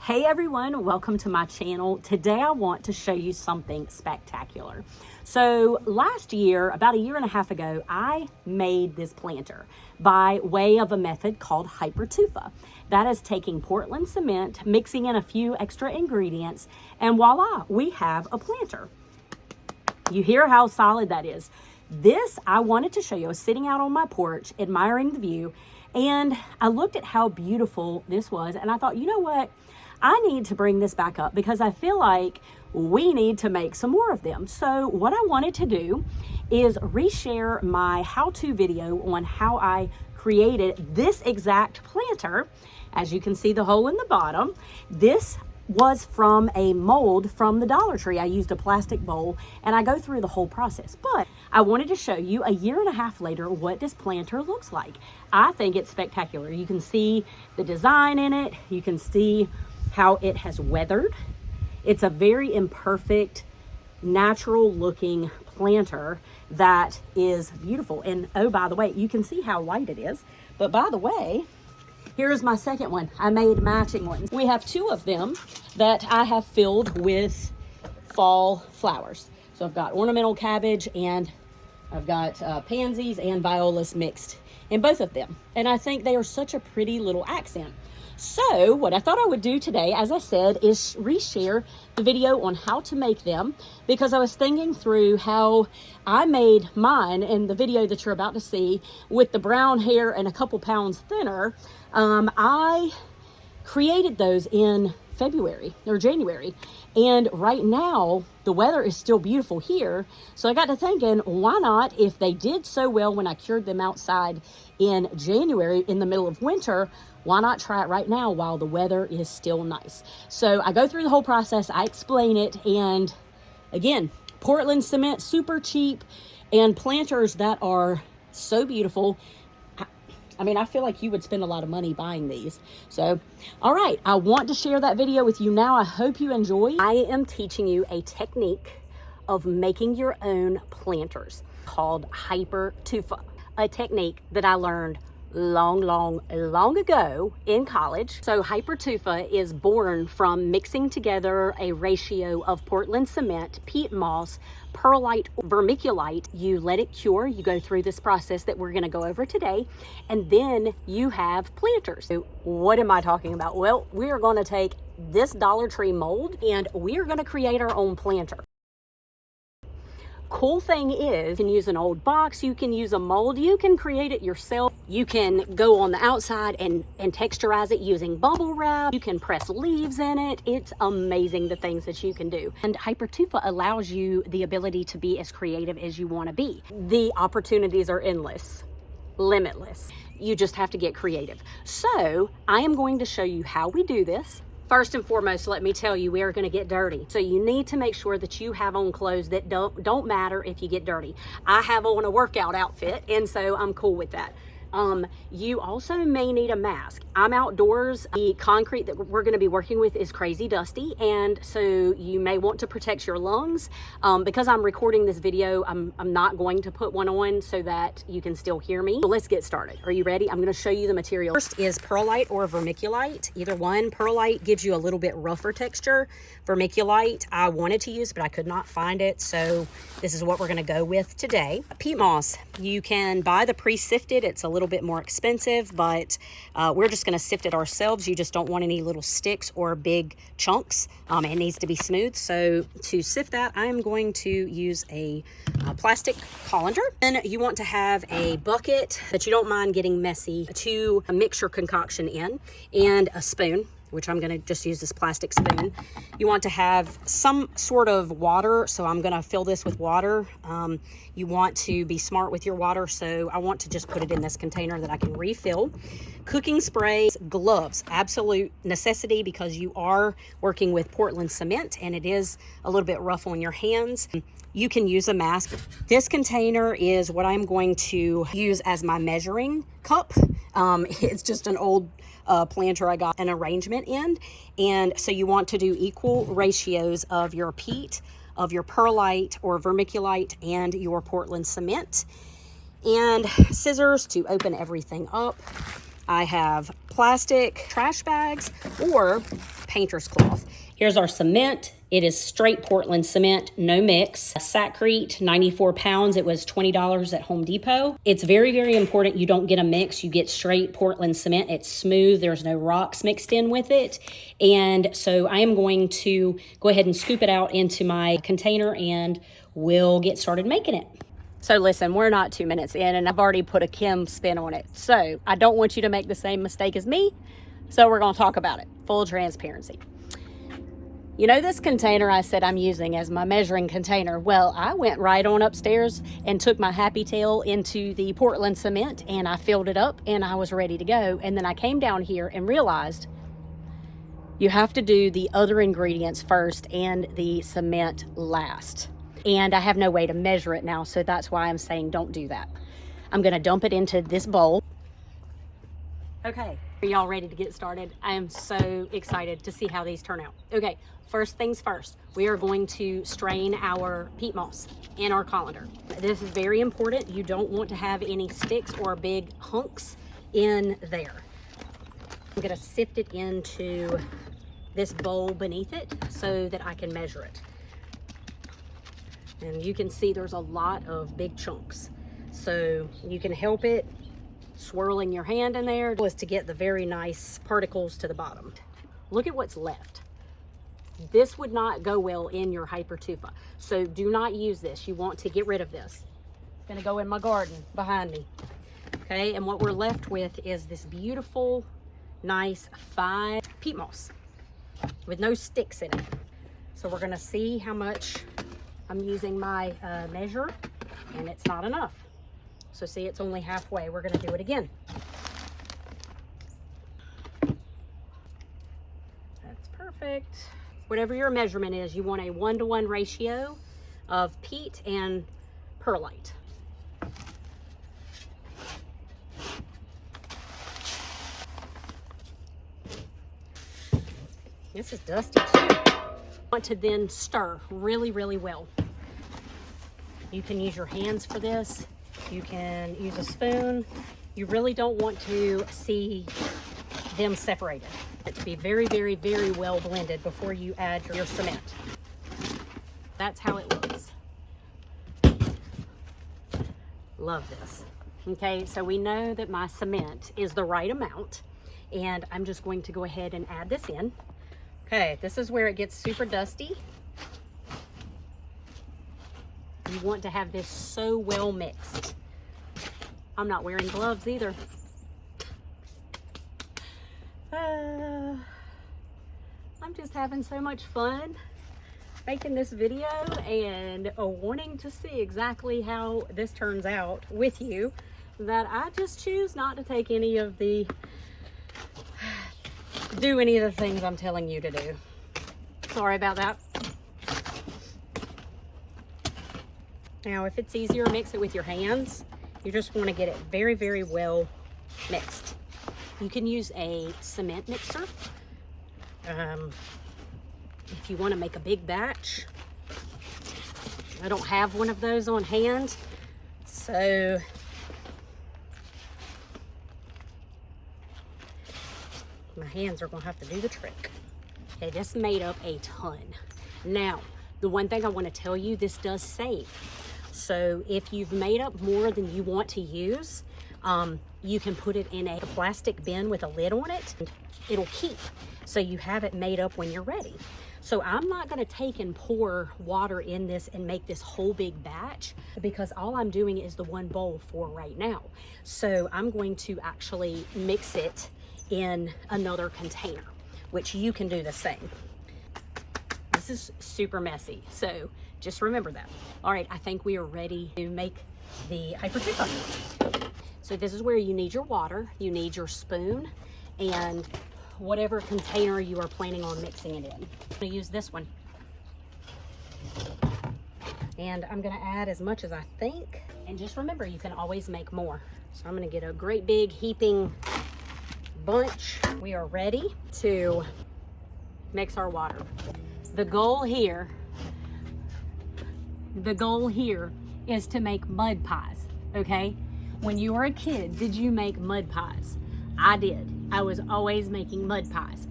Hey everyone, welcome to my channel. Today I want to show you something spectacular. So last year, about a year and a half ago, I made this planter by way of a method called Hypertufa. That is taking Portland cement, mixing in a few extra ingredients, and voila, we have a planter. You hear how solid that is. This I wanted to show you. I was sitting out on my porch admiring the view, and I looked at how beautiful this was, and I thought, you know what? I need to bring this back up because I feel like we need to make some more of them. So what I wanted to do is reshare my how-to video on how I created this exact planter. As you can see, the hole in the bottom. This was from a mold from the Dollar Tree. I used a plastic bowl and I go through the whole process, but I wanted to show you a year and a half later what this planter looks like. I think it's spectacular. You can see the design in it. You can see how it has weathered. It's a very imperfect, natural looking planter that is beautiful. And oh, by the way, you can see how white it is. But by the way, here's my second one. I made matching ones. We have two of them that I have filled with fall flowers. So I've got ornamental cabbage and I've got pansies and violas mixed in both of them. And I think they are such a pretty little accent. So what I thought I would do today, as I said, is reshare the video on how to make them, because I was thinking through how I made mine in the video that you're about to see with the brown hair and a couple pounds thinner. I created those in February or January, and right now the weather is still beautiful here. So I got to thinking, why not, if they did so well when I cured them outside in January in the middle of winter, why not try it right now while the weather is still nice? So I go through the whole process, I explain it, and again, Portland cement, super cheap, and planters that are so beautiful. I mean, I feel like you would spend a lot of money buying these. So, all right, I want to share that video with you now. I hope you enjoy. I am teaching you a technique of making your own planters called Hypertufa, a technique that I learned long ago in college. So Hypertufa is born from mixing together a ratio of Portland cement, peat moss, perlite, vermiculite. You let it cure. You go through this process that we're going to go over today, and then you have planters. So what am I talking about? Well, we are going to take this Dollar Tree mold and we are going to create our own planter. Cool thing is, you can use an old box, you can use a mold, you can create it yourself. You can go on the outside and texturize it using bubble wrap. You can press leaves in it. It's amazing the things that you can do. And Hypertufa allows you the ability to be as creative as you want to be. The opportunities are endless, limitless. You just have to get creative. So I am going to show you how we do this. First and foremost, let me tell you, we are going to get dirty. So you need to make sure that you have on clothes that don't matter if you get dirty. I have on a workout outfit, and so I'm cool with that. You also may need a mask. I'm outdoors. The concrete that we're going to be working with is crazy dusty, and so you may want to protect your lungs. Because I'm recording this video, I'm not going to put one on so that you can still hear me. So let's get started. Are you ready? I'm going to show you the material. First is perlite or vermiculite, either one. Perlite gives you a little bit rougher texture. Vermiculite I wanted to use, but I could not find it, so this is what we're going to go with today. Peat moss, you can buy the pre-sifted. It's a little bit more expensive, but we're just going to sift it ourselves. You just don't want any little sticks or big chunks. It needs to be smooth. So to sift that, I'm going to use a plastic colander. Then you want to have a bucket that you don't mind getting messy to mix your concoction in, and a spoon, which I'm going to just use this plastic spoon. You want to have some sort of water, so I'm going to fill this with water. You want to be smart with your water, so I want to just put it in this container that I can refill. Cooking sprays, gloves, absolute necessity because you are working with Portland cement and it is a little bit rough on your hands. You can use a mask. This container is what I'm going to use as my measuring cup. It's just an old planter I got an arrangement in, and so you want to do equal ratios of your peat, of your perlite or vermiculite, and your Portland cement, and scissors to open everything up. I have plastic trash bags or painter's cloth. Here's our cement. It is straight Portland cement, no mix. Saccrete, 94 pounds. It was $20 at Home Depot. It's very, very important you don't get a mix. You get straight Portland cement. It's smooth. There's no rocks mixed in with it. And so I am going to go ahead and scoop it out into my container and we'll get started making it. So listen, we're not 2 minutes in and I've already put a Kim spin on it. So I don't want you to make the same mistake as me. So we're going to talk about it. Full transparency. You know this container I said I'm using as my measuring container? Well, I went right on upstairs and took my Happy Tail into the Portland cement and I filled it up and I was ready to go. And then I came down here and realized you have to do the other ingredients first and the cement last. And I have no way to measure it now, so that's why I'm saying don't do that. I'm gonna dump it into this bowl. Okay, are y'all ready to get started? I am so excited to see how these turn out. Okay, first things first, we are going to strain our peat moss in our colander. This is very important. You don't want to have any sticks or big hunks in there. I'm gonna sift it into this bowl beneath it so that I can measure it. And you can see there's a lot of big chunks. So you can help it swirling your hand in there is to get the very nice particles to the bottom. Look at what's left. This would not go well in your Hypertufa. So do not use this. You want to get rid of this. It's gonna go in my garden behind me. Okay, and what we're left with is this beautiful, nice, fine peat moss with no sticks in it. So we're gonna see how much I'm using my measure, and it's not enough. So see, it's only halfway. We're gonna do it again. That's perfect. Whatever your measurement is, you want a 1-to-1 ratio of peat and perlite. This is dusty too. Want to then stir really, really well. You can use your hands for this. You can use a spoon. You really don't want to see them separated. It to be very, very, very well blended before you add your cement. That's how it looks. Love this. Okay, so we know that my cement is the right amount, and I'm just going to go ahead and add this in. Okay, this is where it gets super dusty. You want to have this so well mixed. I'm not wearing gloves either. I'm just having so much fun making this video and wanting to see exactly how this turns out with you, that I just choose not to take any of the things I'm telling you to do. Sorry about that. Now, if it's easier, mix it with your hands. You just want to get it very, very well mixed. You can use a cement mixer. If you want to make a big batch. I don't have one of those on hand, so my hands are gonna have to do the trick. Okay, this made up a ton. Now, the one thing I want to tell you, this does save. So if you've made up more than you want to use, you can put it in a plastic bin with a lid on it, and it'll keep. So you have it made up when you're ready. So I'm not gonna take and pour water in this and make this whole big batch, because all I'm doing is the one bowl for right now. So I'm going to actually mix it in another container, which you can do the same. This is super messy, so just remember that. All right, I think we are ready to make the Hypertufa. So this is where you need your water, you need your spoon, and whatever container you are planning on mixing it in. I'm gonna use this one. And I'm gonna add as much as I think. And just remember, you can always make more. So I'm gonna get a great big heaping bunch. We are ready to mix our water. The goal here is to make mud pies, okay? When you were a kid, did you make mud pies? I did. I was always making mud pies.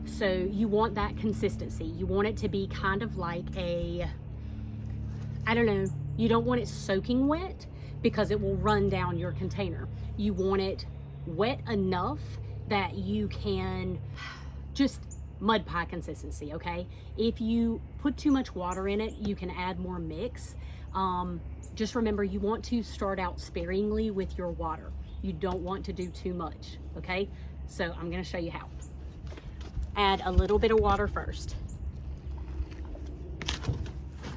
So you want that consistency. You want it to be kind of like a, I don't know, you don't want it soaking wet because it will run down your container. You want it wet enough that you can just mud pie consistency, okay? If you put too much water in it, you can add more mix. Just remember, you want to start out sparingly with your water. You don't want to do too much, okay? So I'm gonna show you how. Add a little bit of water first.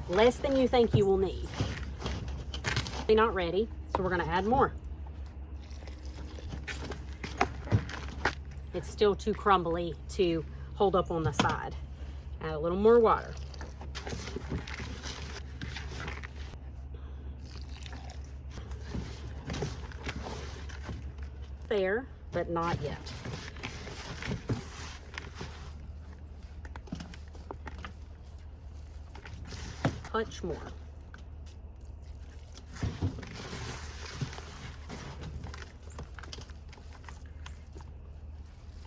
Less than you think you will need. They're not ready, so we're gonna add more. It's still too crumbly to hold up on the side. Add a little more water. There, but not yet. Touch more.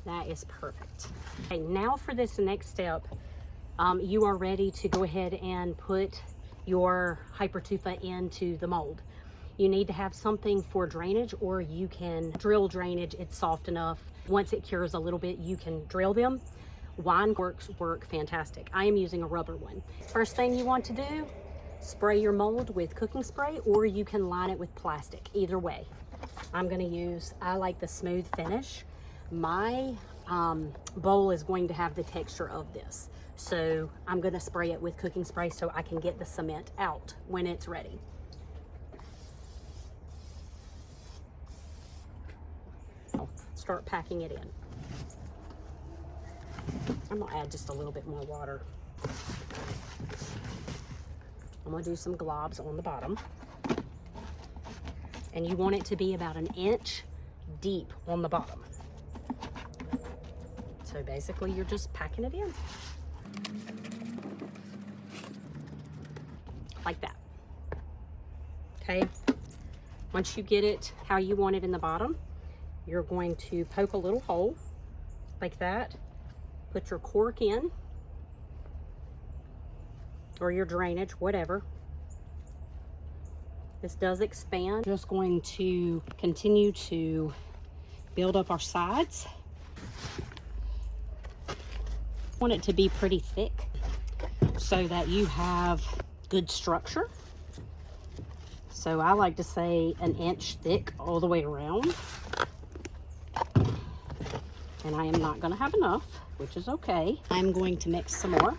That is perfect. Okay, now for this next step, you are ready to go ahead and put your Hypertufa into the mold. You need to have something for drainage, or you can drill drainage. It's soft enough. Once it cures a little bit, you can drill them. Wine corks work fantastic. I am using a rubber one. First thing you want to do, spray your mold with cooking spray, or you can line it with plastic. Either way. I like the smooth finish. My bowl is going to have the texture of this. So I'm gonna spray it with cooking spray so I can get the cement out when it's ready. Start packing it in. I'm gonna add just a little bit more water. I'm gonna do some globs on the bottom. And you want it to be about an inch deep on the bottom. So basically you're just packing it in. Like that. Okay, once you get it how you want it in the bottom, you're going to poke a little hole like that, put your cork in, or your drainage, whatever. This does expand. Just going to continue to build up our sides. Want it to be pretty thick so that you have good structure. So I like to say an inch thick all the way around. And I am not gonna have enough, which is okay. I'm going to mix some more.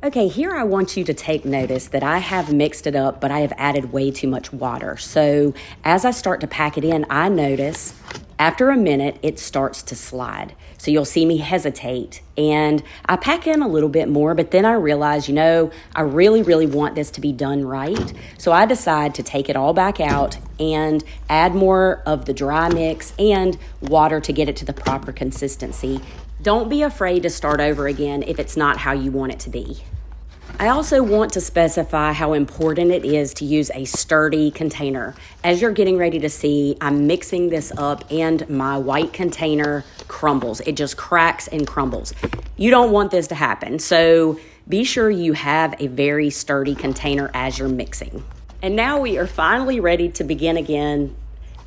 Okay, here I want you to take notice that I have mixed it up, but I have added way too much water. So as I start to pack it in, I notice after a minute, it starts to slide. So you'll see me hesitate, and I pack in a little bit more, but then I realize, I really, really want this to be done right. So I decide to take it all back out and add more of the dry mix and water to get it to the proper consistency. Don't be afraid to start over again if it's not how you want it to be. I also want to specify how important it is to use a sturdy container. As you're getting ready to see, I'm mixing this up and my white container crumbles. It just cracks and crumbles. You don't want this to happen, so be sure you have a very sturdy container as you're mixing. And now we are finally ready to begin again.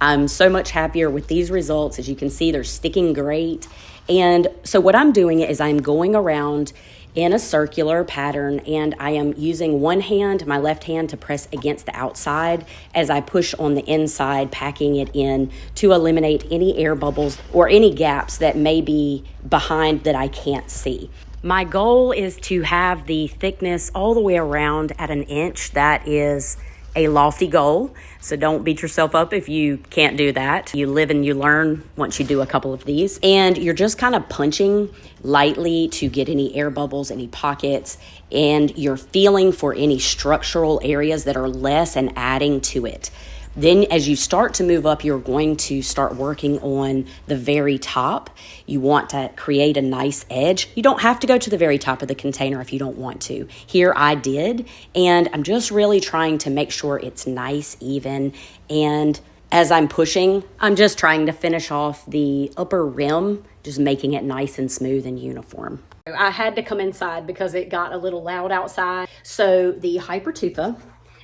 I'm so much happier with these results. As you can see, they're sticking great. And so what I'm doing is I'm going around in a circular pattern, and I am using one hand, my left hand, to press against the outside as I push on the inside, packing it in to eliminate any air bubbles or any gaps that may be behind that I can't see. My goal is to have the thickness all the way around at an inch. That is a lofty goal, so don't beat yourself up if you can't do that. You live and you learn once you do a couple of these. And you're just kind of punching lightly to get any air bubbles, any pockets, and you're feeling for any structural areas that are less and adding to it. Then as you start to move up, you're going to start working on the very top. You want to create a nice edge. You don't have to go to the very top of the container if you don't want to. Here I did, and I'm just really trying to make sure it's nice, even. And as I'm pushing, I'm just trying to finish off the upper rim just making it nice and smooth and uniform. I had to come inside because it got a little loud outside. So the Hypertufa,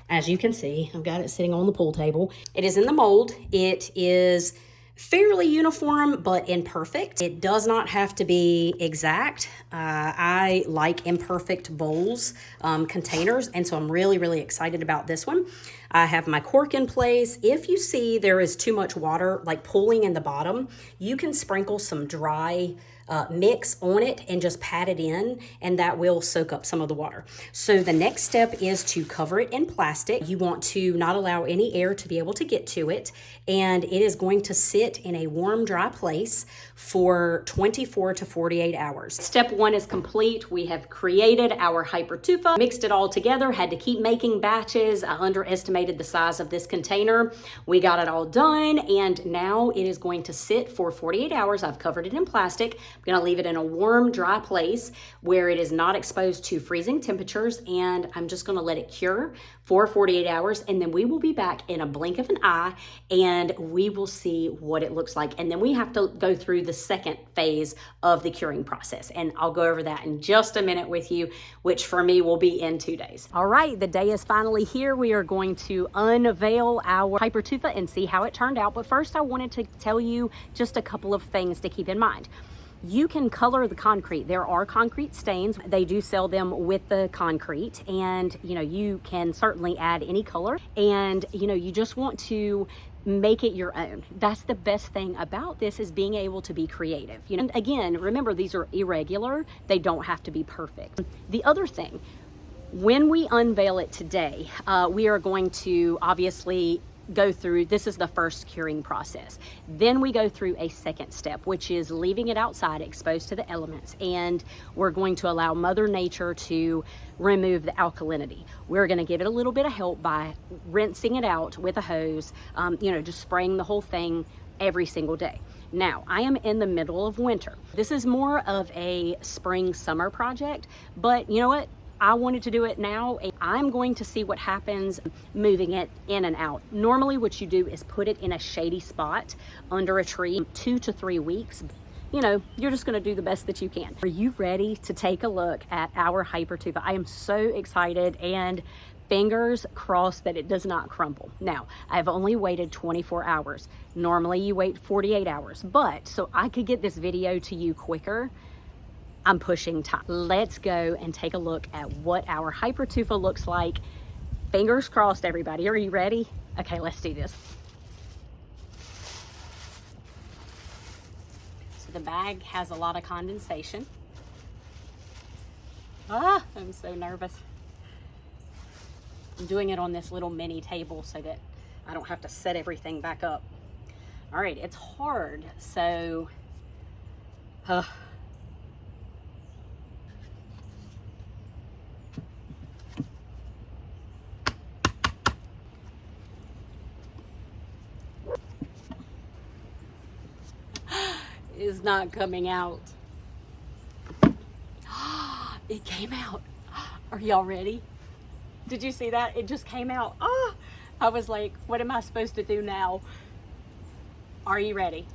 as you can see, I've got it sitting on the pool table. It is in the mold. It is fairly uniform, but imperfect. It does not have to be exact. I like imperfect bowls, containers, and so I'm really, really excited about this one. I have my cork in place. If you see there is too much water, like pooling in the bottom, you can sprinkle some dry mix on it and just pat it in, and that will soak up some of the water. So the next step is to cover it in plastic. You want to not allow any air to be able to get to it, and it is going to sit in a warm, dry place for 24 to 48 hours. Step one is complete. We have created our Hypertufa, mixed it all together, had to keep making batches. I underestimated the size of this container. We got it all done, and now it is going to sit for 48 hours. I've covered it in plastic. I'm gonna leave it in a warm, dry place where it is not exposed to freezing temperatures, and I'm just gonna let it cure for 48 hours, and then we will be back in a blink of an eye, and we will see what it looks like. And then we have to go through the second phase of the curing process, and I'll go over that in just a minute with you, which for me will be in 2 days. All right, the day is finally here. We are going to unveil our Hypertufa and see how it turned out. But first, I wanted to tell you just a couple of things to keep in mind. You can color the concrete. There are concrete stains. They do sell them with the concrete, and you can certainly add any color, and you just want to make it your own. That's the best thing about this, is being able to be creative. And again, remember, these are irregular. They don't have to be perfect. The other thing, when we unveil it today, we are going to obviously go through, this is the first curing process. Then we go through a second step, which is leaving it outside exposed to the elements, and we're going to allow Mother Nature to remove the alkalinity. We're going to give it a little bit of help by rinsing it out with a hose, just spraying the whole thing every single day. Now, I am in the middle of winter. This is more of a spring summer project, but you know what? I wanted to do it now. I'm going to see what happens moving it in and out. Normally what you do is put it in a shady spot under a tree 2 to 3 weeks. You're just gonna do the best that you can. Are you ready to take a look at our Hypertufa? I am so excited, and fingers crossed that it does not crumble. Now, I've only waited 24 hours. Normally you wait 48 hours, but so I could get this video to you quicker, I'm pushing time. Let's go and take a look at what our Hypertufa looks like. Fingers crossed, everybody. Are you ready? Okay, let's do this. So the bag has a lot of condensation. I'm so nervous. I'm doing it on this little mini table so that I don't have to set everything back up. All right, it's hard, so is not coming out. It came out. Are y'all ready? Did you see that? It just came out. I was like, what am I supposed to do now? Are you ready?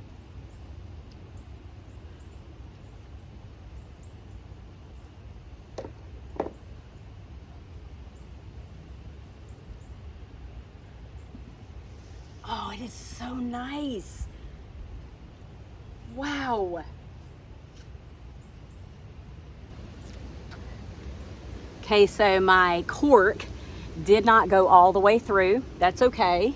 Oh, it is so nice. Wow. Okay, so my cork did not go all the way through. That's okay.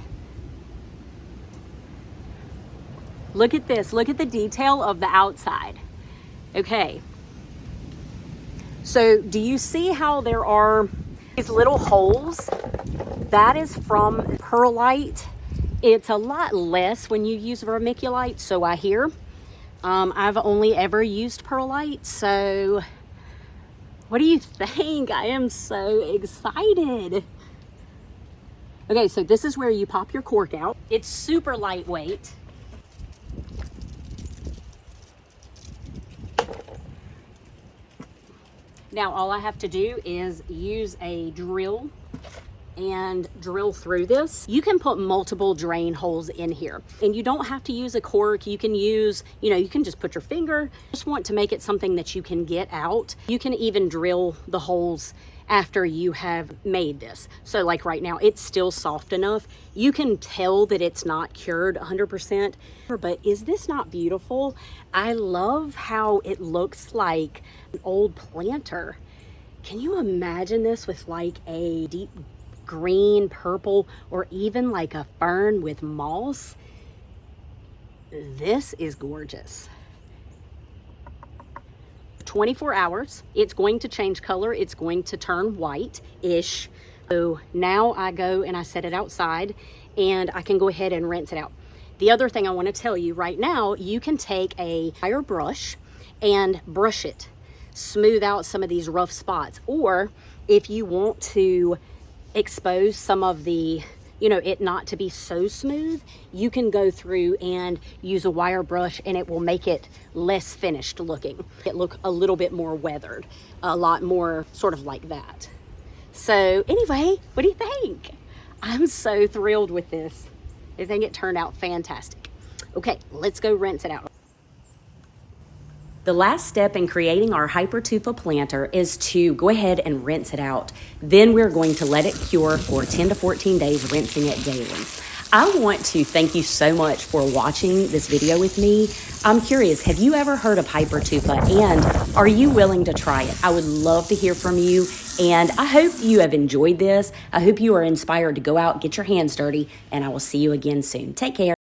Look at this. Look at the detail of the outside. Okay. So do you see how there are these little holes? That is from perlite. It's a lot less when you use vermiculite, so I hear. I've only ever used perlite, so what do you think? I am so excited. Okay, so this is where you pop your cork out. It's super lightweight. Now all I have to do is use a drill and drill through this. You can put multiple drain holes in here, and you don't have to use a cork. You can use, you can just put your finger. Just want to make it something that you can get out. You can even drill the holes after you have made this. So like right now, it's still soft enough. You can tell that it's not cured 100%, but is this not beautiful? I love how it looks like an old planter. Can you imagine this with like a deep green, purple, or even like a fern with moss? This is gorgeous. 24 hours, it's going to change color. It's going to turn white-ish. So now I go and I set it outside, and I can go ahead and rinse it out. The other thing I want to tell you right now, you can take a wire brush and brush it, smooth out some of these rough spots. Or if you want to expose some of the, it not to be so smooth, you can go through and use a wire brush, and it will make it less finished looking. It look a little bit more weathered, a lot more sort of like that. So anyway, what do you think? I'm so thrilled with this. I think it turned out fantastic. Okay, let's go rinse it out. The last step in creating our Hypertufa planter is to go ahead and rinse it out. Then we're going to let it cure for 10 to 14 days, rinsing it daily. I want to thank you so much for watching this video with me. I'm curious, have you ever heard of Hypertufa, and are you willing to try it? I would love to hear from you, and I hope you have enjoyed this. I hope you are inspired to go out, get your hands dirty, and I will see you again soon. Take care.